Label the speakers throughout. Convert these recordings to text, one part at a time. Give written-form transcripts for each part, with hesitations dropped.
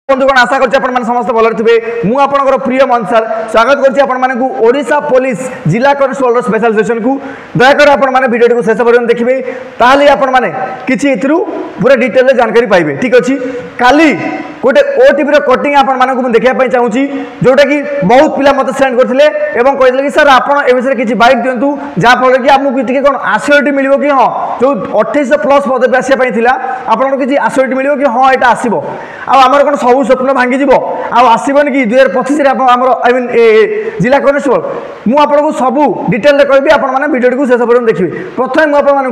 Speaker 1: बंधुगण आशा कर समस्त भल थे मुझे प्रिय मन सर स्वागत करोशा पुलिस जिला कनेस्टेबल स्पेशल सेशन को दयाकर आपड़ को शेष पर्यटन देखिए ताली आपने किसी पूरा डिटेल जानकारी पाइबे। ठीक अच्छे काली गोटे ओटीपी कटिंग आपको देखा चाहूँगी जोटा कि बहुत पिला मत सेंड करते कहते कि सर आप विषय किसी बाइक दिंतु जहाँफल कि आमको कौन आश्योरिटी मिले कि हाँ जो 28+ पदवी आसापी आपको किसी आश्योरिटी मिले कि हाँ यहाँ आसो आमर कौन सब स्वप्न भांगी आसबन कि 2025 आई मीन जिला कनेस्टेबल मुझे सब डिटेल कहबी आपड़ को शेष पर्यटन देखिए। प्रथम मुझे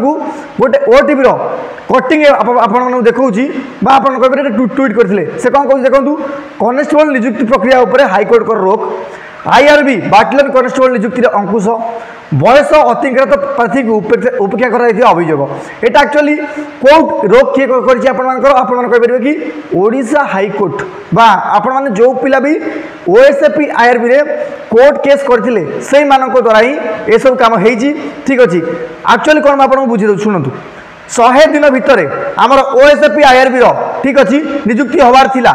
Speaker 1: गोटे ओटीपी कटिंग आपको देखा आप ट्वीट करते से कौन कह देखो कनेस्टेबल नियुक्ति प्रक्रिया उपर हाइकोर्ट रोक आईआरबी बाटलियन कनेस्टेबल नियुक्ति अंकुश बयस अतिक्रत प्रार्थी को उपेक्षा कर अभियोग यहाँ एक्चुअली कोर्ट रोक किए करें कि ओडिशा हाइकोर्ट बा आपण जो पिला भी ओएसएपी आईआरबी रे कोर्ट केस करथिले से मानक द्वारा ही ये सब काम होईची। ठीक अच्छे एक्चुअली कौन आपको बुझे दो शुणु 100 दिन भितर आमर ओएसएपी आईआरबी ठीक अच्छे नियुक्ति हबार थिला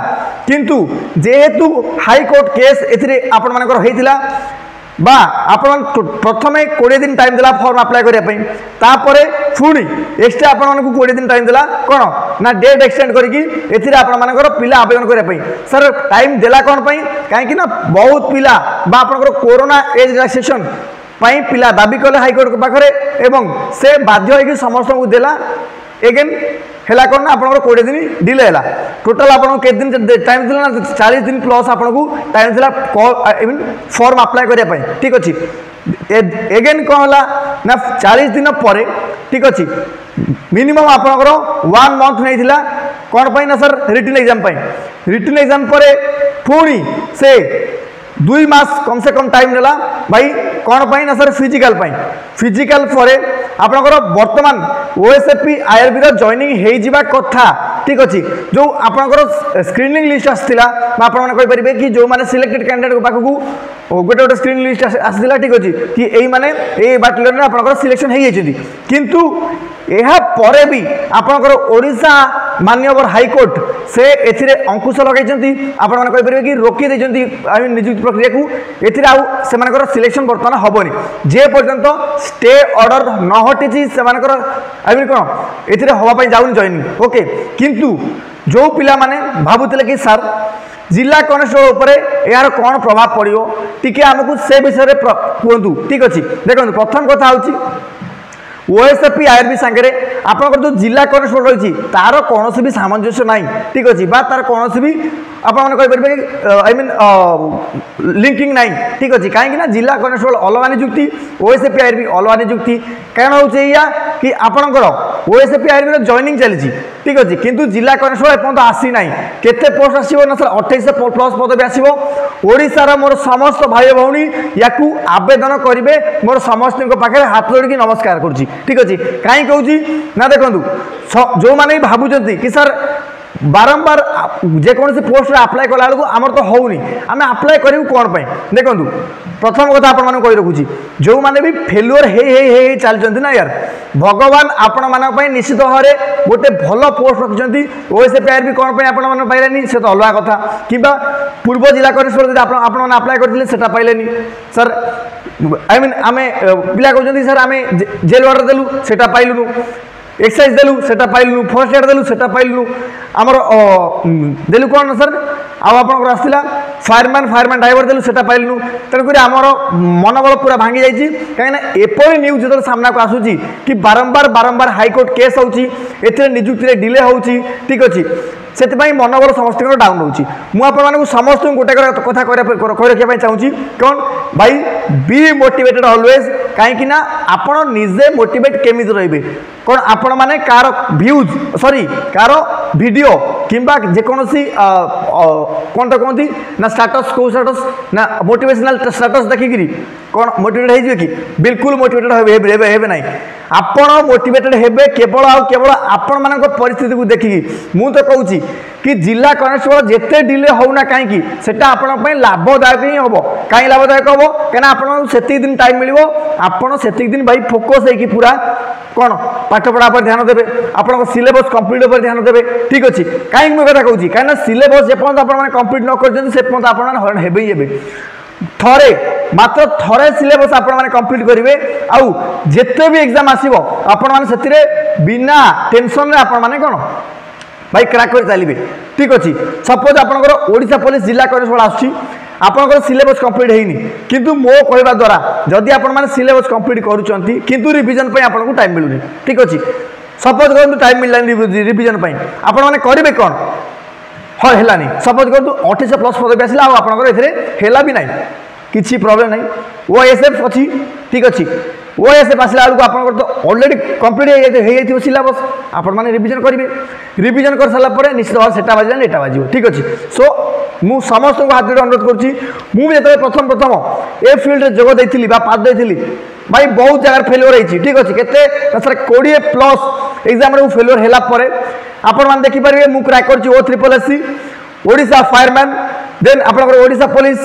Speaker 1: किंतु जेहेतु हाइकोर्ट केस एथिरे आपण मानकर होइथिला बा आपण प्रथम 20 दिन टाइम देला फॉर्म अप्लाई करने तापरे पुणी एक्स्ट्रा आपण 20 दिन टाइम देला कौन ना डेट एक्सटेंड करके एथिरे आपण मानकर पिला आवेदन करने सर टाइम देला कौन कहीं ना बहुत पिला बा आपण कोरोना एज रिलैक्सेशन पिला दाबी कले हाइकोर्ट पाखे एवं से बाध्य होगी समस्त को देला एगेन है कौन ना आप 20 दिन डिले है टोटाल आपको के दिन टाइम दिला 40 दिन प्लस आपको टाइम दिला फॉर्म अप्लाई करने। ठीक अच्छे एगेन कौन है ना 40 दिन पर ठीक अच्छे मिनिमम आपंकर 1 मंथ नहीं कौन पाई ना सर रिटन एग्जाम पर पुणी से 2 मास कम से कम टाइम देला भाई कौन पाई ना सर फिजिकल पर आपंकर वर्तमान ओएसएपी आईआरबी जॉइनिंग हो कथा। ठीक अच्छे जो आपंकर स्क्रीनिंग लिस्ट आसाला आपरे कि जो मैंने सिलेक्टेड कैंडिडेट पाखक गोटे गोटे स्क्रीनिंग लिस्ट आसाला। ठीक अच्छे कि यही मैंने ये बाटलियन में आपंकर सिलेक्शन हो किंतु यह परे भी आपंकर ओडिशा माननीय हाइकोर्ट से एथिरे अंकुश लगे आपरे कि रोकी देती आई मीन नियुक्ति प्रक्रिया को एथिरे सिलेक्शन बर्तमान हेनी जे पर्यंत स्टे ऑर्डर न हटी से आई मीन कौन एथिरे हवाई जाऊनी जॉइनिंग ओके किंतु जो पिला माने भावुले कि सर जिला कनेस्टेबल उपरे यार कौन प्रभाव पड़ो टी आमको से विषय कहतु। ठीक अच्छे देखो प्रथम कथा हूँ ओएसएपी आईआरबी सांगे आपंकर जो जिला कनेस्टेबल रही तार कौन भी सामंजस्य ना। ठीक अच्छे तार कौन भी आपरे आई मीन लिंकिंग ना। ठीक अच्छे कहीं जिला कनेस्टेबल अलग नियुक्ति ओएसएपी आईआरबी अलग नियुक्ति कारण हो कि आपंकर ओएसएपी आईआरबी जॉइनिंग चली। ठीक अच्छे किंतु जिला कनेस्टेबल एपर्त आसी ना केते पोस्ट आसो ना सर 28+ पदवी आसो ओडिशार मोर समस्त भाई भौणी या आवेदन करेंगे मोर समस्त पाखे हाथ जोड़ी नमस्कार करुँची। ठीक अच्छे कहीं कहूँ ना देखो जो मैंने भावुं कि सर बारंबार जेकोसी पोस्ट अप्लाई कला बेलू आमर तो होनी आम अप्लाई करूँ कौन देखो प्रथम कथा आपण कही रखुची जो मैंने भी फेलुअर हे चलती ना यार भगवान आपण मान निश्चित भाव में गोटे भल पोस्ट रखिंट ओएसएपी आईआरबी कौन आपण पाइलानी से तो अलग कथा कि पूर्व जिला कनेस्टेबल आपने अप्लाई करते से पाइलेनी सर आई मीन आम पिला कहते सर आम जेल ऑर्डर देलु से पाइलुनु एक्सरसाइज देलु से पाइलुनु फर्स्ट एड देलु से पाइलुनु आमर देलु कौन सर आपंकर आसला फायरमैन ड्राइवर देलु से पाइलुनु तेणुक आमर मनोबल पूरा भांगी जाइए कहीं एपरी न्यूज जो सामना को आसूची कि बारंबार हाइकोर्ट केस होची नियुक्ति डिले होची। ठीक अच्छे से मनोबल समस्त डाउन हो समस्त गोटे कथा कही रखा चाहूँगी कौन भाई बी मोटिवेटेड ऑलवेज कहीं आपण निजे मोटिवेट केमी रे कौन आपण मैंने car views sorry car video किंबा जेकोसी कौन तो कहती ना स्टाटस कौ स्टाटस ना मोटिवेशनल स्टाटस देखिकी कौन मोटिवेटेड हो कि बिल्कुल मोटिवेटेड हे ना आपण मोटिवेटेड हेबे केवल केवल आपण मान परिस्थिति को देखिकी मु तो कहूँ कि जिला कनेस्टेबल जिते डिले होना कहीं से लाभदायक ही हम कहीं लाभदायक हम कहीं आप दिन टाइम मिलो आपड़ से दिन भाई फोकस है पूरा कौन पाठ पढ़ा पर ध्यान देवे आपन सिलेबस कंप्लीट पर ध्यान देवे ठीक अच्छे कहीं मुझे कथा कहूँ कहीं सिलेबस जेपर्यंत आप कंप्लीट न कर से पर्यंत आप हरण हेबे ही थरे मात्र थरे सिलेबस आपण माने कंप्लीट करेंगे आउ जिते भी एग्जाम आसीबो आपण माने सेतिरे बिना टेंशन रे आपण माने कोन भाई क्रैक कर चलिए ठीक अच्छे सपोज आपंकर ओडिशा पुलिस जिला कनेस्टेबल आसुची आपंकर सिलेबस कंप्लीट होनी किंतु मो कहवा द्वारा जदि आपण माने सिलेबस कंप्लीट करूचंती किंतु रिवीजन पई आपण को टाइम मिलुनी ठीक अच्छे सपोज करंतु टाइम मिललानी रिवीजन पई आपण माने करिवे कोन हाँ है सपोज कर 28+ पदवी आसला आपंकर भी ना किसी प्रोब्लेम नहीं ओएसएफ अच्छी ठीक अच्छे ओएसएफ आसला बेलू आप तो ऑलरेडी कंप्लीट हो सिलेबस आपण मैंने रिवीजन करेंगे रिवीजन कर सारापर निश्चित भाव से बाजिला एटा बाजिव ठीक अच्छे सो मु समस्त को हाथ जोड़ अनुरोध करुँच प्रथम प्रथम ए फिल्ड में जोग देती पाद देती भाई बहुत जगह फेल्योर होती ठीक अच्छे केते सर 20+ एग्जाम रे फेल्योर होला परे आपण मान देखि परिबे मु क्रैक करछि O3SC ओडिशा फायरमैन देन आपनकर ओडिशा पुलिस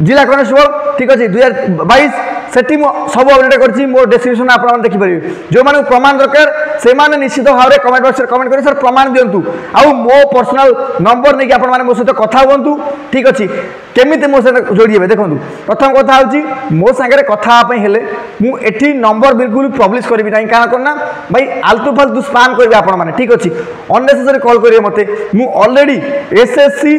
Speaker 1: जिला कनेस्टेबल ठीक अच्छे 2022 सेठी सब अपडेट करछि मो डिस्क्रिप्शन आपण देखि परिबे जो माने प्रमाण दरकार से माने निश्चित भाव में कमेंट बॉक्स कमेंट करी सर प्रमाण दिंतु आउ मो पर्सनल नंबर नहीं कि आपण माने मो सहित कथा हुंतु ठीक अच्छे केमिति मो सहित जोड़िबे देखंतु प्रथम कथा होछि मो संगे कथा पई हेले मु एठी नंबर बिल्कुल पब्लिश करबी नाही कारण करना भाई आलतू फालतू स्पैम करबे आपण माने ठीक अच्छे अननेसेसरी कॉल करिवे मते मु ऑलरेडी एसएससी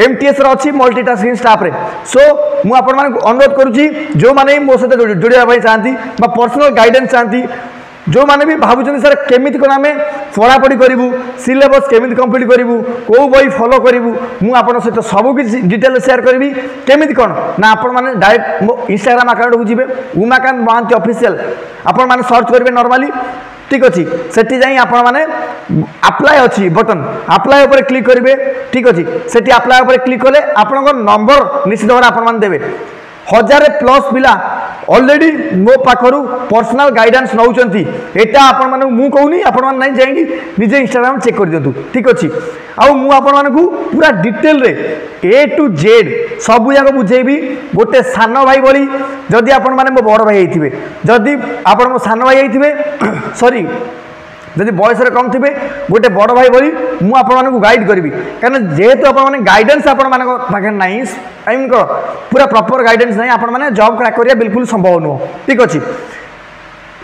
Speaker 1: एमटीएस रो अछि मल्टीटास्किंग स्टाफ रे सो मु आपण माने अनुरोध करूछि जो माने मो सहित जोड़िया भाई चाहती पर्सनल गाइडेंस चाहती जो माने भी भावुं सर केमिति कोन आमे पढ़ापढ़ी करूँ सिलेबस केमिति कंप्लीट करूँ कौ बही फॉलो करूँ मुझे सहित सब किसी डिटेल शेयर करी केमिति कोन ना आपण माने डायरेक्ट मो इंस्टाग्राम अकाउंट को जीवे उमाकांत महांती ऑफिशियल आपण माने सर्च करेंगे नॉर्मली ठीक अच्छे सेठी जाई आपण माने अप्लाई अच्छी बटन अप्लाई ऊपर क्लिक करेंगे ठीक अच्छे सेठी अप्लाई ऊपर क्लिक कले आपण नंबर निश्चित भाव आपण माने देवे 1000+ पिला ऑलरेडी मो पाखरु पर्सनल गाइडेंस नौचंती एटा आपण माने मु कहूनी आपण माने नहीं जाएंगी निजे इंस्टाग्राम चेक कर दियंतु ठीक अछि आउ मु आपण माने को पूरा डिटेल रे A to Z सब जाक बुझेबी गोटे सान भाई भली जदि आपण माने मो बड़ भाई हेतिबे जदि आपण मो सान भाई हेतिबे सॉरी जदि बयस कम थे गोटे बड़ भाई भली मुझे गाइड करी कहीं जेहेतु आपने गाइडेंस पाखे ना आई मीन पूरा प्रॉपर गाइडेंस ना आपने जॉब क्रैक करिया बिल्कुल संभव नुह ठीक अच्छे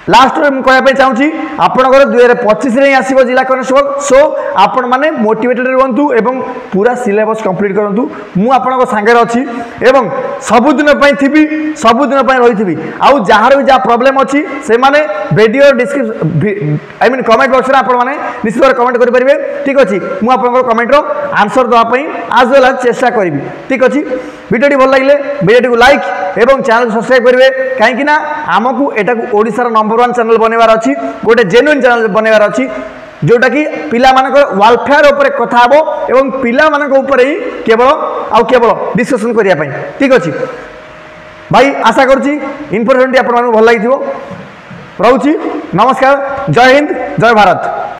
Speaker 1: लास्ट में कहना चाहूँगी आपंकर 2025 में आसो जिला कनेस्टेबल सो आपण मैंने मोटिवेटेड रुहतु एवं पूरा सिलेबस कंप्लीट करूँ मुझे सांगे अच्छी एवं सबुदिन थी सबुदिन रही आउ जार भी जहाँ प्रोब्लेम अच्छी से मैंने video description I mean comment box में आपण मैंने निश्चित भाव कमेंट करेंगे ठीक अच्छे मुझे कमेंट आंसर देवाई आज वेल आज चेष्टा करी ठीक अच्छे वीडियो भल लगे वीडियो को लाइक एवं चैनल सब्सक्राइब करेंगे कहीं आमको एटा ओडिशार नंबर 1 चैनल बनवार अच्छी गोटे जेन्युइन चैनल बनवार अच्छी जोटा कि पिला मानकर वेलफेयर ऊपर कथा हबो एवं पिला मानक ऊपर ही केवल डिस्कशन करने ठीक अच्छे भाई आशा करुँची इनफॉरमेशन आपको भल लगी रोची नमस्कार जय हिंद जय भारत।